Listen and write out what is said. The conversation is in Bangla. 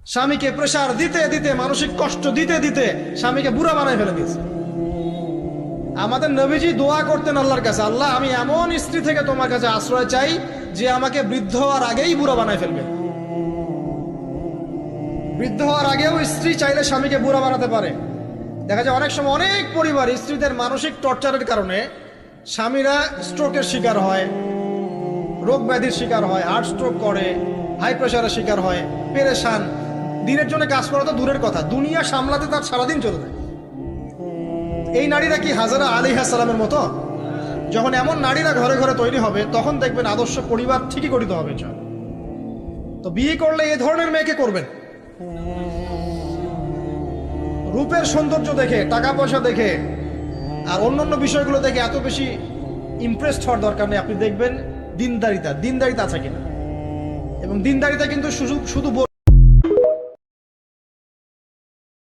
স্বামীকে প্রেসার দিতে দিতে, মানসিক কষ্ট দিতে দিতে স্বামীকে বুড়া বানায় ফেলে দিয়েছে। আমাদের নবীজি দোয়া করতেন আল্লাহর কাছে, আল্লাহ আমি এমন স্ত্রী থেকে তোমার কাছে আশ্রয় চাই যে আমাকে বৃদ্ধ হওয়ার আগেই বুড়া বানায় ফেলবে। বৃদ্ধ হওয়ার আগেও স্ত্রী চাইলে স্বামীকে বুড়া বানাতে পারে। দেখা যায় অনেক সময় অনেক পরিবার স্ত্রীদের মানসিক টর্চারের কারণে স্বামীরা স্ট্রোকের শিকার হয়, রোগ ব্যাধির শিকার হয়, হার্ট স্ট্রোক করে, হাই প্রেশারের শিকার হয়, পেরেশান। দিনের জন্য কাজ করা তো দূরের কথা, দুনিয়া সামলাতে তার সারাদিন চলে যায়। এই নারীরা কি হাজারা আলাইহিস সালামের মতো? যখন এমন নারীরা ঘরে ঘরে তৈরি হবে তখন দেখবেন আদর্শ পরিবার ঠিকই গঠিত হবে। তো বিয়ে করলে এ ধরনের মেয়েকে করবেন। রূপের সৌন্দর্য দেখে, টাকা পয়সা দেখে আর অন্যান্য বিষয়গুলো দেখে এত বেশি ইমপ্রেসড হওয়ার দরকার নেই। আপনি দেখবেন দিনদারিতা আছে কিনা। এবং দিনদারিতা কিন্তু শুধু